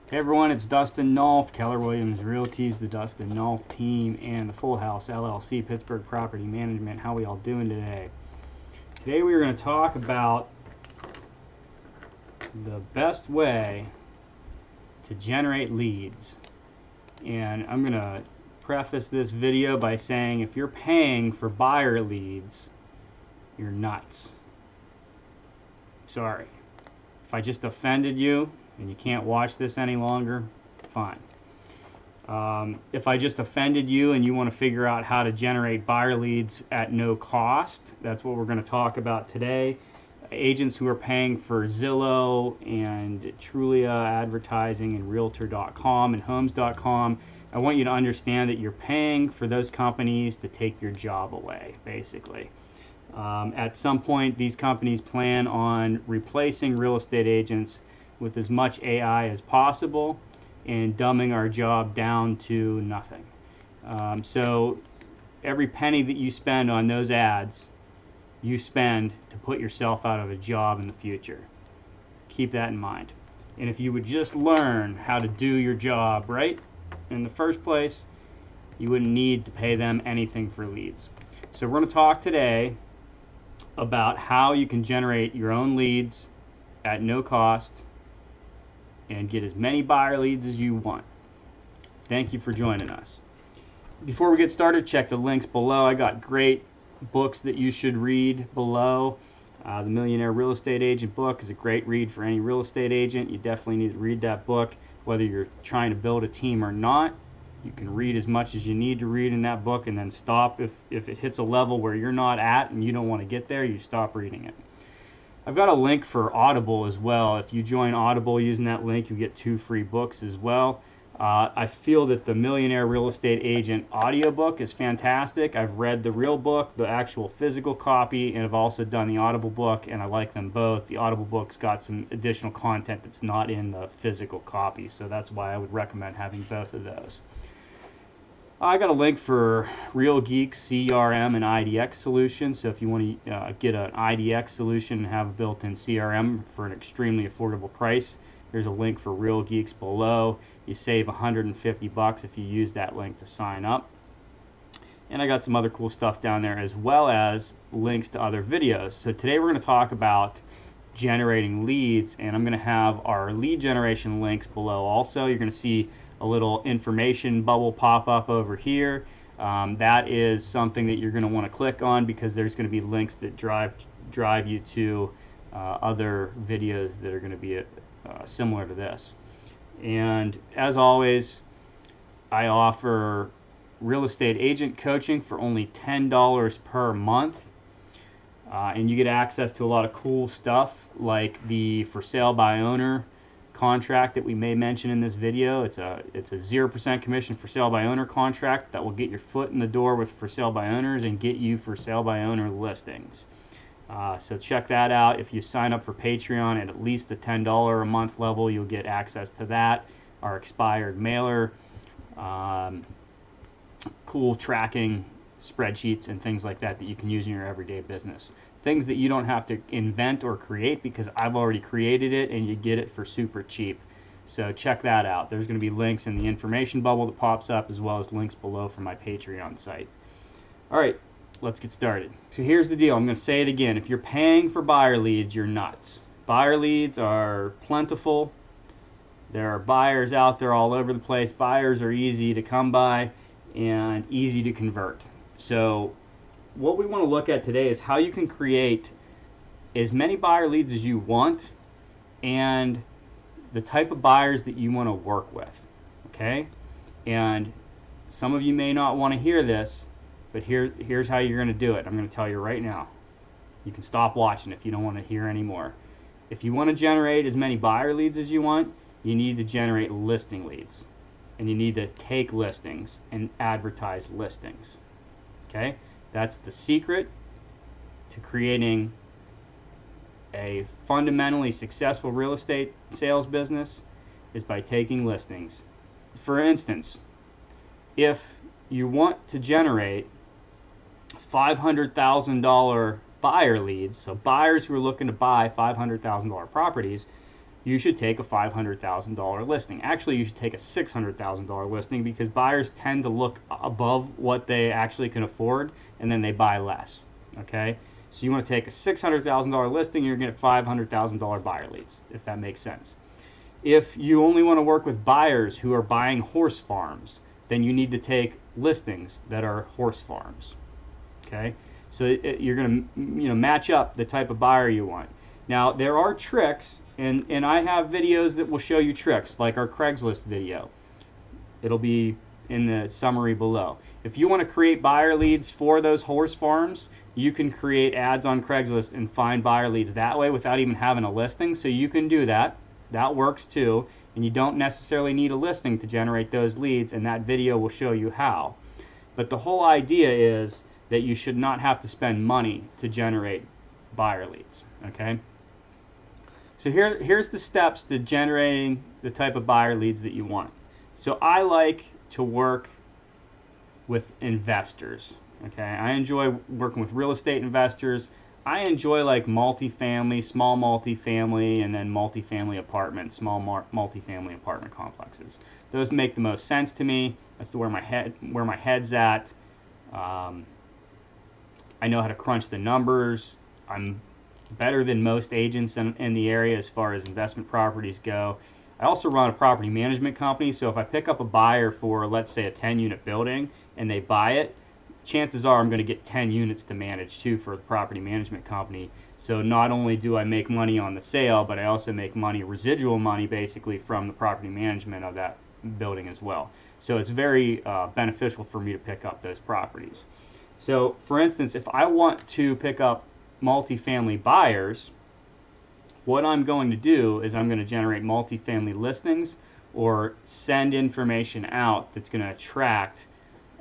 Hey everyone, it's Dustin Nulf, Keller Williams Realty's the Dustin Nulf team, and the Full House LLC, Pittsburgh Property Management. How we all doing today? Today we are going to talk about the best way to generate leads. And I'm going to preface this video by saying if you're paying for buyer leads, you're nuts. Sorry. If I just offended you and you can't watch this any longer, fine. If I just offended you and you want to figure out how to generate buyer leads at no cost, that's what we're going to talk about today. Agents who are paying for Zillow and Trulia advertising and Realtor.com and Homes.com, I want you to understand that you're paying for those companies to take your job away, basically. At some point, these companies plan on replacing real estate agents with as much AI as possible and dumbing our job down to nothing. So every penny that you spend on those ads, you spend to put yourself out of a job in the future. Keep that in mind. And if you would just learn how to do your job right in the first place, you wouldn't need to pay them anything for leads. So we're going to talk today about how you can generate your own leads at no cost and get as many buyer leads as you want. Thank you for joining us. Before we get started, check the links below. I got great books that you should read below. The Millionaire Real Estate Agent book is a great read for any real estate agent. You definitely need to read that book, whether you're trying to build a team or not. You can read as much as you need to read in that book and then stop. If it hits a level where you're not at and you don't want to get there, you stop reading it. I've got a link for Audible as well. If you join Audible using that link, you get 2 free books as well. I feel that the Millionaire Real Estate Agent audiobook is fantastic. I've read the real book, the actual physical copy, and I've also done the Audible book, and I like them both. The Audible book's got some additional content that's not in the physical copy, so that's why I would recommend having both of those. I got a link for Real Geeks CRM and IDX solution. So if you want to get an IDX solution and have a built-in CRM for an extremely affordable price, there's a link for Real Geeks below. You save $150 if you use that link to sign up. And I got some other cool stuff down there as well as links to other videos. So today we're going to talk about generating leads, and I'm going to have our lead generation links below also. You're going to see a little information bubble pop up over here. That is something that you're going to want to click on because there's going to be links that drive you to other videos that are going to be similar to this. And as always, I offer real estate agent coaching for only $10 per month. And you get access to a lot of cool stuff like the for sale by owner contract that we may mention in this video. It's a 0% commission for sale by owner contract that will get your foot in the door with for sale by owners and get you for sale by owner listings. So check that out. If you sign up for Patreon at least the $10 a month level, you'll get access to that, our expired mailer, cool tracking spreadsheets and things like that that you can use in your everyday business. Things that you don't have to invent or create because I've already created it and you get it for super cheap. So check that out. There's going to be links in the information bubble that pops up as well as links below for my Patreon site. Alright, let's get started. So here's the deal. I'm going to say it again. If you're paying for buyer leads, you're nuts. Buyer leads are plentiful. There are buyers out there all over the place. Buyers are easy to come by and easy to convert. So what we want to look at today is how you can create as many buyer leads as you want and the type of buyers that you want to work with. Okay? And some of you may not want to hear this, but here's how you're going to do it. I'm going to tell you right now. You can stop watching if you don't want to hear anymore. If you want to generate as many buyer leads as you want, you need to generate listing leads. And you need to take listings and advertise listings. Okay? That's the secret to creating a fundamentally successful real estate sales business is by taking listings. For instance, if you want to generate $500,000 buyer leads, so buyers who are looking to buy $500,000 properties, you should take a $500,000 listing. Actually, you should take a $600,000 listing, because buyers tend to look above what they actually can afford, and then they buy less. Okay, so you want to take a $600,000 listing, you're going to get $500,000 buyer leads, if that makes sense. If you only want to work with buyers who are buying horse farms, then you need to take listings that are horse farms. Okay, so you're going to match up the type of buyer you want. Now, there are tricks, and I have videos that will show you tricks, like our Craigslist video. It'll be in the summary below. If you want to create buyer leads for those horse farms, you can create ads on Craigslist and find buyer leads that way without even having a listing. So you can do that. That works too, and you don't necessarily need a listing to generate those leads, and that video will show you how. But the whole idea is that you should not have to spend money to generate buyer leads. Okay, so here's the steps to generating the type of buyer leads that you want. So I like to work with investors. Okay, I enjoy working with real estate investors. I enjoy like multifamily, small multifamily, and then multifamily apartments, small multifamily apartment complexes. Those make the most sense to me. That's where my head's at. I know how to crunch the numbers. I'm better than most agents in the area as far as investment properties go. I also run a property management company, so if I pick up a buyer for, let's say, a 10-unit building and they buy it, chances are I'm going to get 10 units to manage too for the property management company. So not only do I make money on the sale, but I also make money, residual money basically, from the property management of that building as well. So it's very beneficial for me to pick up those properties. So for instance, if I want to pick up multifamily buyers, what I'm going to do is I'm going to generate multifamily listings or send information out that's going to attract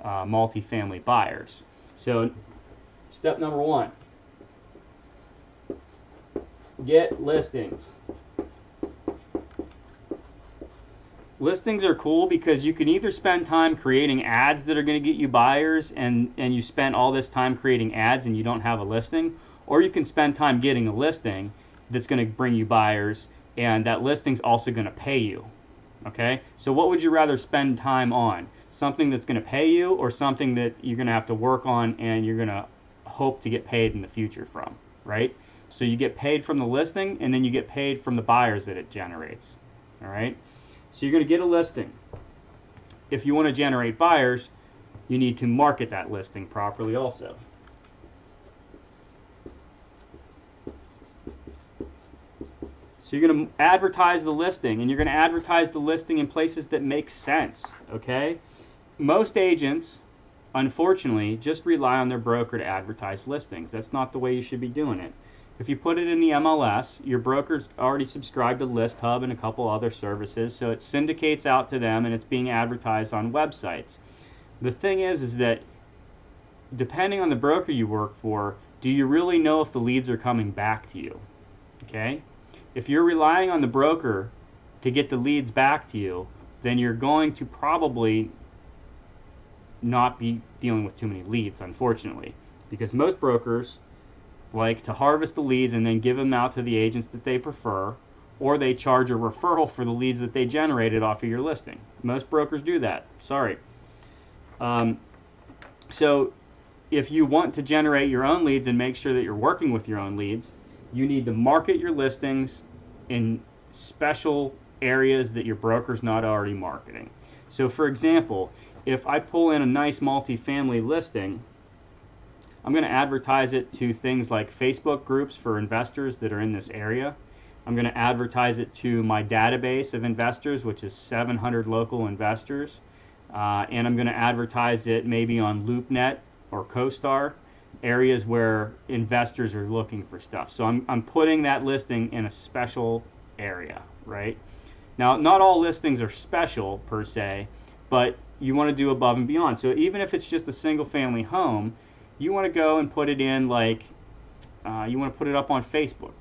multifamily buyers. So step number one, get listings. Listings are cool because you can either spend time creating ads that are going to get you buyers, and you spend all this time creating ads and you don't have a listing, or you can spend time getting a listing that's going to bring you buyers, and that listing's also going to pay you. Okay, so what would you rather spend time on? Something that's going to pay you, or something that you're going to have to work on and you're going to hope to get paid in the future from, right? So you get paid from the listing, and then you get paid from the buyers that it generates. All right, so you're going to get a listing. If you want to generate buyers, you need to market that listing properly also. So you're going to advertise the listing, and you're going to advertise the listing in places that make sense, okay? Most agents, unfortunately, just rely on their broker to advertise listings. That's not the way you should be doing it. If you put it in the MLS, your broker's already subscribed to ListHub and a couple other services, so it syndicates out to them and it's being advertised on websites. The thing is that depending on the broker you work for, do you really know if the leads are coming back to you, okay? If you're relying on the broker to get the leads back to you, then you're going to probably not be dealing with too many leads, unfortunately, because most brokers like to harvest the leads and then give them out to the agents that they prefer, or they charge a referral for the leads that they generated off of your listing. Most brokers do that. Sorry. So if you want to generate your own leads and make sure that you're working with your own leads, you need to market your listings in special areas that your broker's not already marketing. So for example, if I pull in a nice multifamily listing, I'm going to advertise it to things like Facebook groups for investors that are in this area. I'm going to advertise it to my database of investors, which is 700 local investors. And I'm going to advertise it maybe on LoopNet or CoStar, areas where investors are looking for stuff. So I'm putting that listing in a special area, right? Now, not all listings are special per se, but you want to do above and beyond. So even if it's just a single family home, you want to go and put it in, like, you want to put it up on Facebook.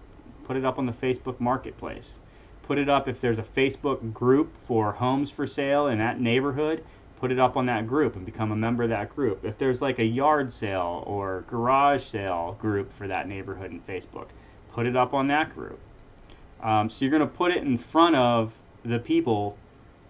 Put it up on the Facebook marketplace. Put it up if there's a Facebook group for homes for sale in that neighborhood. Put it up on that group and become a member of that group. If there's like a yard sale or garage sale group for that neighborhood in Facebook, put it up on that group. So you're going to put it in front of the people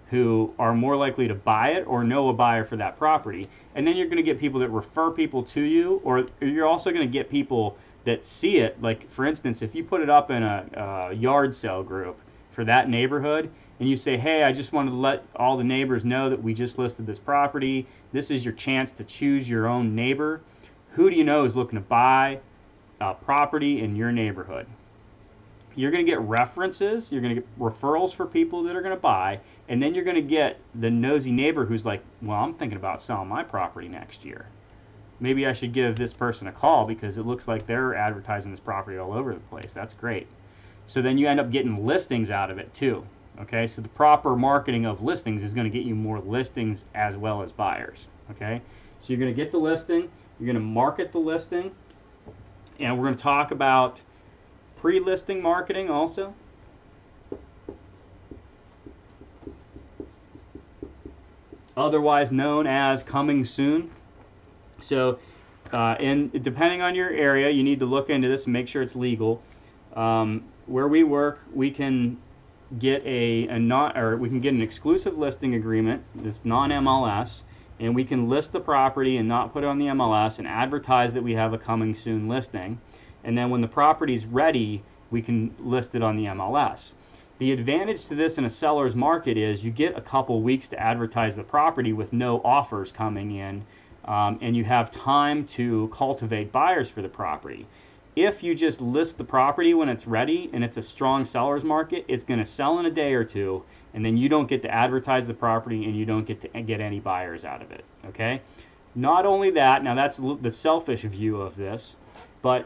who are more likely to buy it or know a buyer for that property. And then you're going to get people that refer people to you, or you're also going to get people that see it. Like, for instance, if you put it up in a yard sale group for that neighborhood, and you say, hey, I just wanted to let all the neighbors know that we just listed this property. This is your chance to choose your own neighbor. Who do you know is looking to buy a property in your neighborhood? You're going to get references, you're going to get referrals for people that are going to buy, and then you're going to get the nosy neighbor who's like, well, I'm thinking about selling my property next year. Maybe I should give this person a call because it looks like they're advertising this property all over the place. That's great. So then you end up getting listings out of it too. Okay, so the proper marketing of listings is going to get you more listings as well as buyers. Okay, so you're going to get the listing, you're going to market the listing, and we're going to talk about pre-listing marketing also. Otherwise known as coming soon. So, and depending on your area, you need to look into this and make sure it's legal. Where we work, we can get we can get an exclusive listing agreement that's non-MLS, and we can list the property and not put it on the MLS and advertise that we have a coming soon listing. And then when the property's ready, we can list it on the MLS. The advantage to this in a seller's market is you get a couple weeks to advertise the property with no offers coming in, and you have time to cultivate buyers for the property. If you just list the property when it's ready and it's a strong seller's market, it's going to sell in a day or two, and then you don't get to advertise the property and you don't get to get any buyers out of it. Okay? Not only that, now that's the selfish view of this, but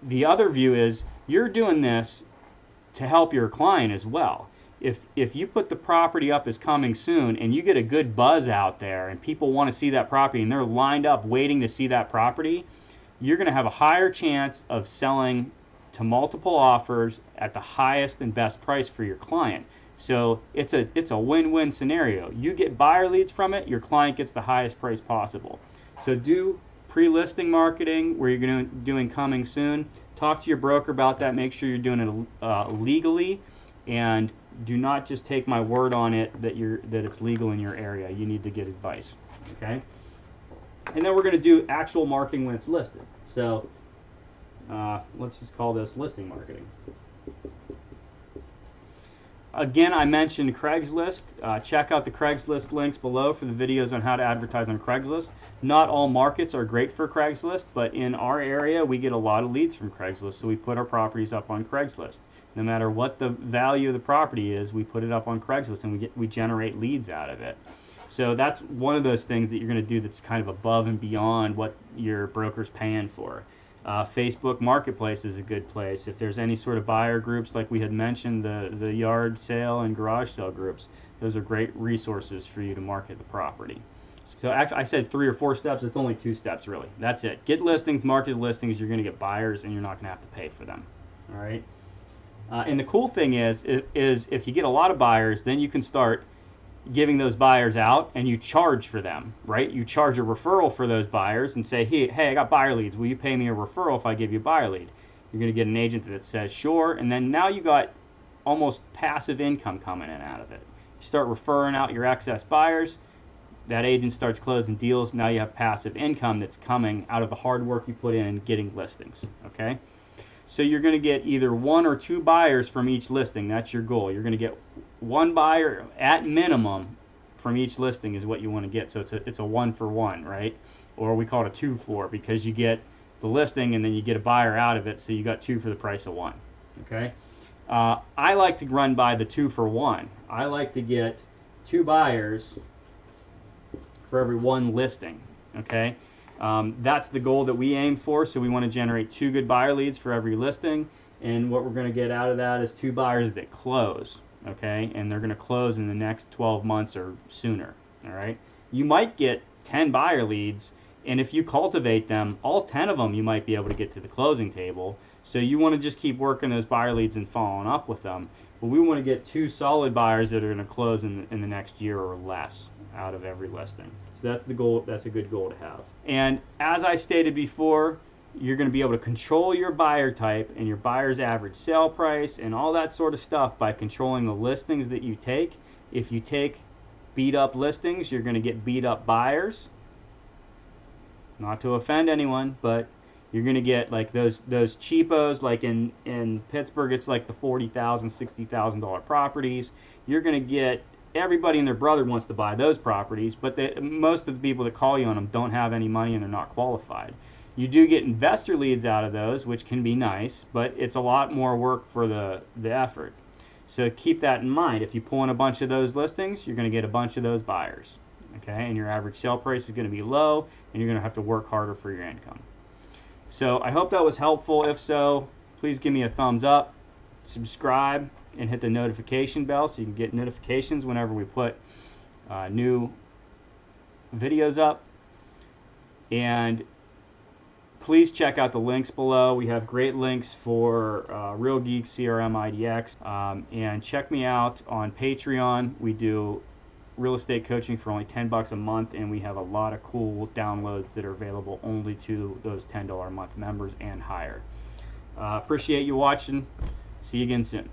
the other view is you're doing this to help your client as well. If you put the property up as coming soon and you get a good buzz out there and people want to see that property and they're lined up waiting to see that property, you're going to have a higher chance of selling to multiple offers at the highest and best price for your client. So it's a win-win scenario. You get buyer leads from it, your client gets the highest price possible. So do pre-listing marketing where you're doing coming soon. Talk to your broker about that. Make sure you're doing it legally, and do not just take my word on it that it's legal in your area. You need to get advice. Okay? And then we're going to do actual marketing when it's listed. So let's just call this listing marketing. Again, I mentioned Craigslist. Check out the Craigslist links below for the videos on how to advertise on Craigslist. Not all markets are great for Craigslist, but in our area we get a lot of leads from Craigslist, so we put our properties up on Craigslist. No matter what the value of the property is, we put it up on Craigslist and we generate leads out of it. So that's one of those things that you're going to do that's kind of above and beyond what your broker's paying for. Facebook Marketplace is a good place. If there's any sort of buyer groups, like we had mentioned, the yard sale and garage sale groups, those are great resources for you to market the property. So actually, I said 3 or 4 steps. It's only 2 steps, really. That's it. Get listings, market listings. You're going to get buyers, and you're not going to have to pay for them. All right. And the cool thing is if you get a lot of buyers, then you can start giving those buyers out, and you charge for them, right? You charge a referral for those buyers and say, hey, I got buyer leads. Will you pay me a referral if I give you a buyer lead? You're going to get an agent that says sure, and then now you got almost passive income coming in out of it. You start referring out your excess buyers, that agent starts closing deals. Now you have passive income that's coming out of the hard work you put in getting listings. Okay, so you're going to get either 1 or 2 buyers from each listing. That's your goal. You're going to get 1 buyer at minimum from each listing is what you want to get. So it's a 1 for 1, right? Or we call it a 2 for, because you get the listing and then you get a buyer out of it, so you got 2 for the price of 1. Okay. I like to run by the 2 for 1. I like to get 2 buyers for every 1 listing. Okay. That's the goal that we aim for. So we want to generate 2 good buyer leads for every listing, and what we're going to get out of that is 2 buyers that close. Okay, and they're going to close in the next 12 months or sooner. All right, you might get 10 buyer leads, and if you cultivate them, all 10 of them you might be able to get to the closing table. So you want to just keep working those buyer leads and following up with them. But we want to get 2 solid buyers that are going to close in the next year or less out of every listing. So that's the goal. That's a good goal to have. And as I stated before, you're going to be able to control your buyer type and your buyer's average sale price and all that sort of stuff by controlling the listings that you take. If you take beat up listings, you're going to get beat up buyers. Not to offend anyone, but you're going to get like those cheapos, like in Pittsburgh, it's like the $40,000, $60,000 properties. You're going to get everybody and their brother wants to buy those properties, but most of the people that call you on them don't have any money and they're not qualified. You do get investor leads out of those, which can be nice, but it's a lot more work for the effort. So keep that in mind. If you pull in a bunch of those listings, you're going to get a bunch of those buyers. Okay, and your average sale price is going to be low, and you're going to have to work harder for your income. So I hope that was helpful. If so, please give me a thumbs up, subscribe, and hit the notification bell so you can get notifications whenever we put new videos up. And please check out the links below. We have great links for Real Geek CRM IDX. And check me out on Patreon. We do real estate coaching for only $10 a month, and we have a lot of cool downloads that are available only to those $10 a month members and higher. Appreciate you watching. See you again soon.